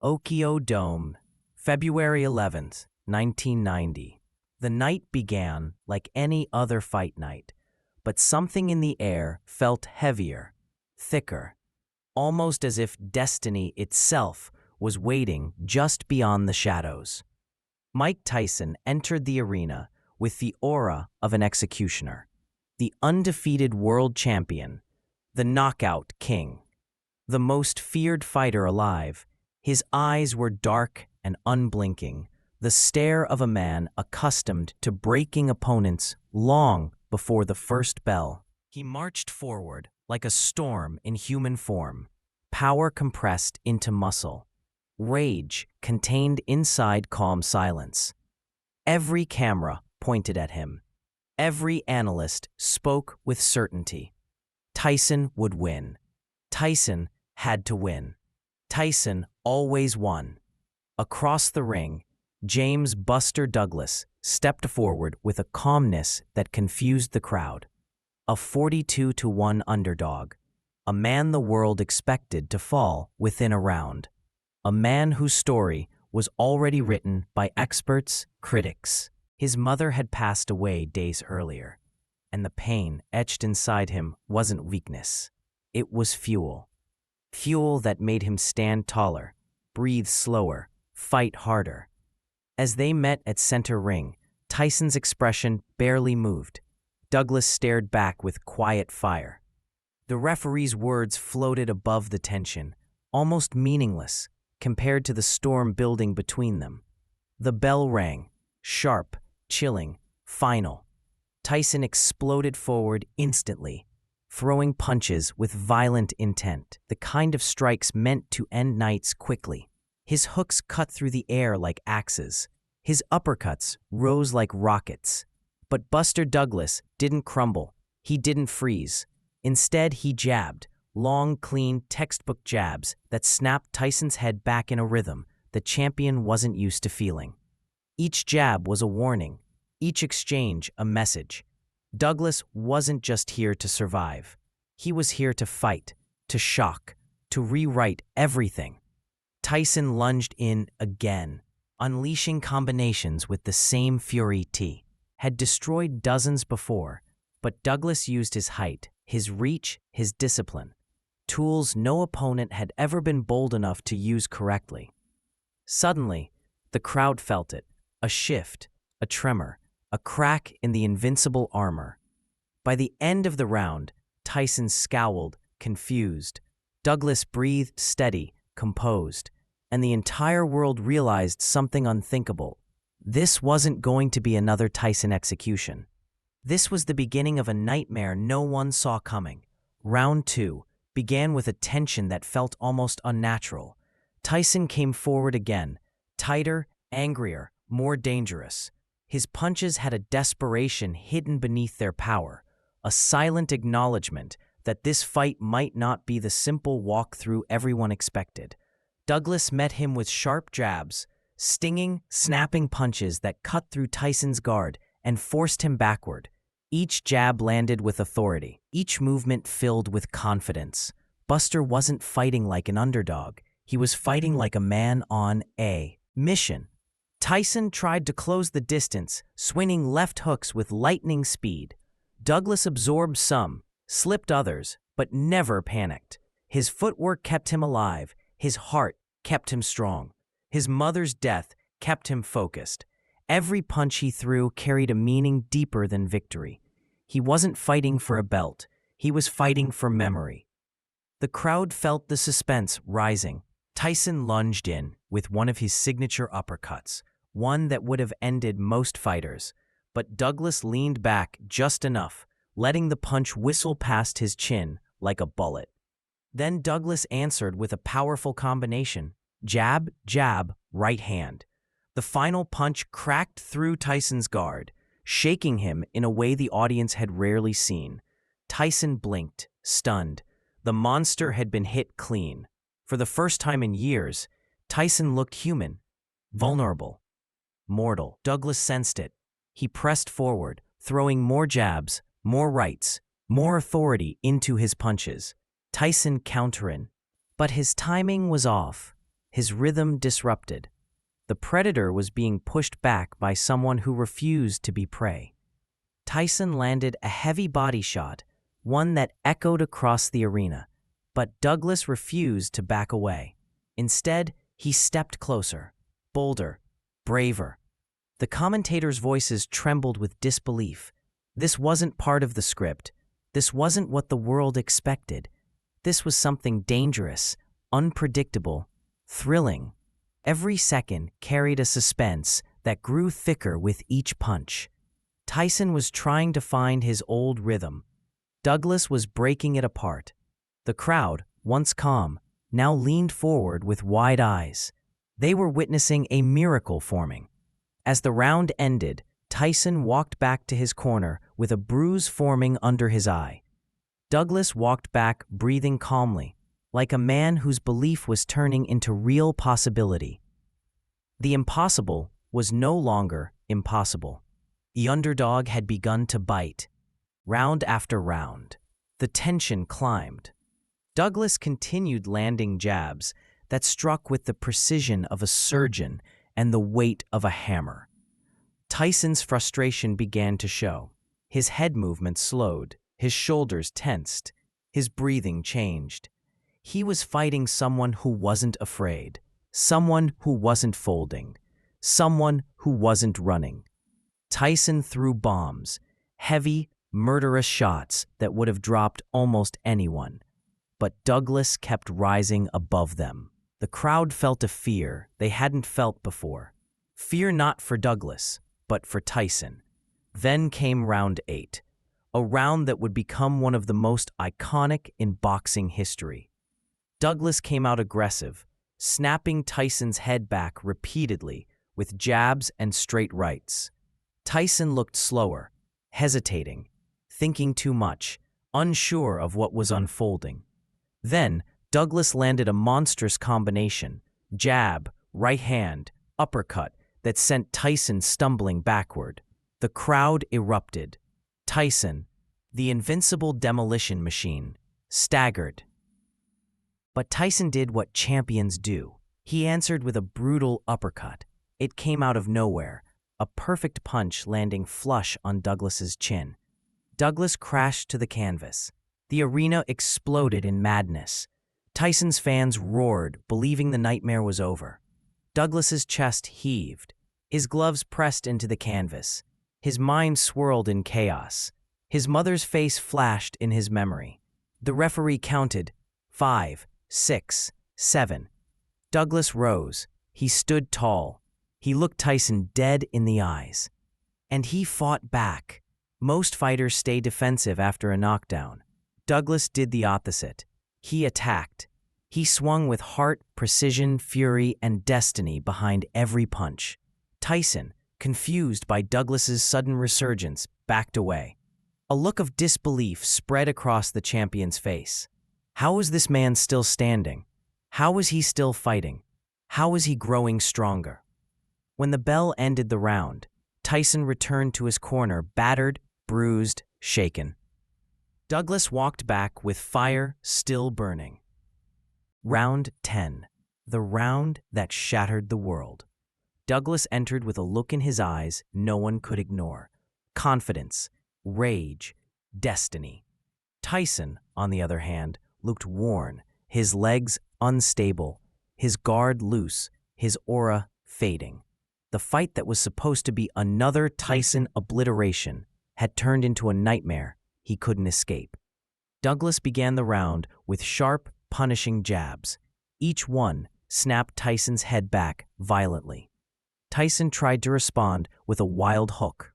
Okio Dome, February 11th, 1990. The night began like any other fight night, but something in the air felt heavier, thicker, almost as if destiny itself was waiting just beyond the shadows. Mike Tyson entered the arena with the aura of an executioner, the undefeated world champion, the knockout king, the most feared fighter alive. His eyes were dark and unblinking, the stare of a man accustomed to breaking opponents long before the first bell. He marched forward like a storm in human form, power compressed into muscle, rage contained inside calm silence. Every camera pointed at him. Every analyst spoke with certainty. Tyson would win. Tyson had to win. Tyson always won. Across the ring, James "Buster" Douglas stepped forward with a calmness that confused the crowd. A 42-1 underdog, a man the world expected to fall within a round, a man whose story was already written by experts, critics. His mother had passed away days earlier, and the pain etched inside him wasn't weakness. It was fuel. Fuel that made him stand taller, breathe slower, fight harder. As they met at center ring, Tyson's expression barely moved. Douglas stared back with quiet fire. The referee's words floated above the tension, almost meaningless compared to the storm building between them. The bell rang, sharp, chilling, final. Tyson exploded forward instantly, throwing punches with violent intent, the kind of strikes meant to end nights quickly. His hooks cut through the air like axes. His uppercuts rose like rockets. But Buster Douglas didn't crumble. He didn't freeze. Instead, he jabbed, long, clean, textbook jabs that snapped Tyson's head back in a rhythm the champion wasn't used to feeling. Each jab was a warning, each exchange a message. Douglas wasn't just here to survive. He was here to fight, to shock, to rewrite everything. Tyson lunged in again, unleashing combinations with the same fury he had destroyed dozens before, but Douglas used his height, his reach, his discipline, tools no opponent had ever been bold enough to use correctly. Suddenly, the crowd felt it, a shift, a tremor, a crack in the invincible armor. By the end of the round, Tyson scowled, confused. Douglas breathed steady, composed, and the entire world realized something unthinkable. This wasn't going to be another Tyson execution. This was the beginning of a nightmare no one saw coming. Round 2 began with a tension that felt almost unnatural. Tyson came forward again, tighter, angrier, more dangerous. His punches had a desperation hidden beneath their power, a silent acknowledgement that this fight might not be the simple walkthrough everyone expected. Douglas met him with sharp jabs, stinging, snapping punches that cut through Tyson's guard and forced him backward. Each jab landed with authority, each movement filled with confidence. Buster wasn't fighting like an underdog. He was fighting like a man on a mission. Tyson tried to close the distance, swinging left hooks with lightning speed. Douglas absorbed some, slipped others, but never panicked. His footwork kept him alive. His heart kept him strong. His mother's death kept him focused. Every punch he threw carried a meaning deeper than victory. He wasn't fighting for a belt. He was fighting for memory. The crowd felt the suspense rising. Tyson lunged in with one of his signature uppercuts, one that would have ended most fighters, but Douglas leaned back just enough, letting the punch whistle past his chin like a bullet. Then Douglas answered with a powerful combination: jab, jab, right hand. The final punch cracked through Tyson's guard, shaking him in a way the audience had rarely seen. Tyson blinked, stunned. The monster had been hit clean. For the first time in years, Tyson looked human, vulnerable, mortal. Douglas sensed it. He pressed forward, throwing more jabs, more rights, more authority into his punches. Tyson countering. But his timing was off. his rhythm disrupted. The predator was being pushed back by someone who refused to be prey. Tyson landed a heavy body shot, one that echoed across the arena, but Douglas refused to back away. Instead, he stepped closer, bolder, braver. The commentators' voices trembled with disbelief. This wasn't part of the script. This wasn't what the world expected. This was something dangerous, unpredictable, thrilling. Every second carried a suspense that grew thicker with each punch. Tyson was trying to find his old rhythm. Douglas was breaking it apart. The crowd, once calm, now leaned forward with wide eyes. They were witnessing a miracle forming. As the round ended, Tyson walked back to his corner with a bruise forming under his eye. Douglas walked back breathing calmly, like a man whose belief was turning into real possibility. The impossible was no longer impossible. The underdog had begun to bite. Round after round, the tension climbed. Douglas continued landing jabs that struck with the precision of a surgeon and the weight of a hammer. Tyson's frustration began to show. His head movement slowed, his shoulders tensed, his breathing changed. He was fighting someone who wasn't afraid, someone who wasn't folding, someone who wasn't running. Tyson threw bombs, heavy, murderous shots that would have dropped almost anyone. But Douglas kept rising above them. The crowd felt a fear they hadn't felt before. Fear not for Douglas, but for Tyson. Then came round 8, a round that would become one of the most iconic in boxing history. Douglas came out aggressive, snapping Tyson's head back repeatedly with jabs and straight rights. Tyson looked slower, hesitating, thinking too much, unsure of what was unfolding. Then, Douglas landed a monstrous combination, jab, right hand, uppercut, that sent Tyson stumbling backward. The crowd erupted. Tyson, the invincible demolition machine, staggered. But Tyson did what champions do. He answered with a brutal uppercut. It came out of nowhere, a perfect punch landing flush on Douglas's chin. Douglas crashed to the canvas. The arena exploded in madness. Tyson's fans roared, believing the nightmare was over. Douglas's chest heaved. His gloves pressed into the canvas. His mind swirled in chaos. His mother's face flashed in his memory. The referee counted 5, 6, 7. Douglas rose. He stood tall. He looked Tyson dead in the eyes. And he fought back. Most fighters stay defensive after a knockdown. Douglas did the opposite. He attacked. He swung with heart, precision, fury, and destiny behind every punch. Tyson, confused by Douglas's sudden resurgence, backed away. A look of disbelief spread across the champion's face. How was this man still standing? How was he still fighting? How was he growing stronger? When the bell ended the round, Tyson returned to his corner, battered, bruised, shaken. Douglas walked back with fire still burning. Round 10, the round that shattered the world. Douglas entered with a look in his eyes no one could ignore. Confidence, rage, destiny. Tyson, on the other hand, looked worn, his legs unstable, his guard loose, his aura fading. The fight that was supposed to be another Tyson obliteration had turned into a nightmare he couldn't escape. Douglas began the round with sharp, punishing jabs. Each one snapped Tyson's head back violently. Tyson tried to respond with a wild hook,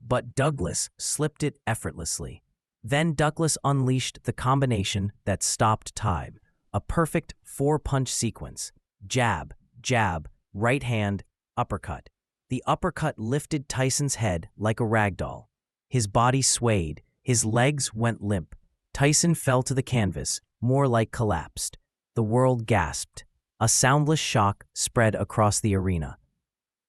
but Douglas slipped it effortlessly. Then Douglas unleashed the combination that stopped time, a perfect 4-punch sequence. Jab, jab, right hand, uppercut. The uppercut lifted Tyson's head like a ragdoll. His body swayed, his legs went limp. Tyson fell to the canvas, more like collapsed. The world gasped. A soundless shock spread across the arena.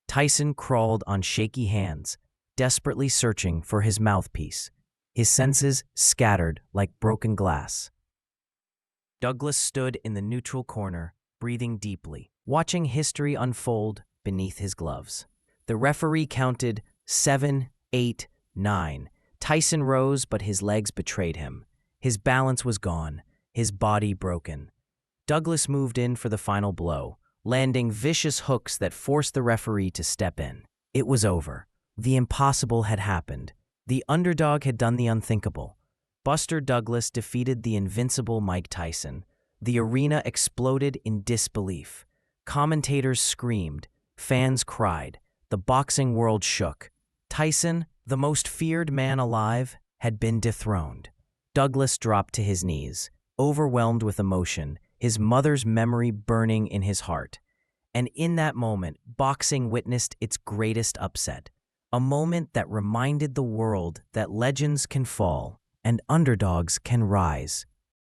Tyson crawled on shaky hands, desperately searching for his mouthpiece. His senses scattered like broken glass. Douglas stood in the neutral corner, breathing deeply. watching history unfold beneath his gloves. The referee counted 7, 8, 9. Tyson rose, but his legs betrayed him. His balance was gone, his body broken. Douglas moved in for the final blow, landing vicious hooks that forced the referee to step in. It was over. The impossible had happened. The underdog had done the unthinkable. Buster Douglas defeated the invincible Mike Tyson. The arena exploded in disbelief. Commentators screamed. Fans cried. The boxing world shook. Tyson, the most feared man alive, had been dethroned. Douglas dropped to his knees, overwhelmed with emotion, his mother's memory burning in his heart. And in that moment, boxing witnessed its greatest upset. A moment that reminded the world that legends can fall and underdogs can rise.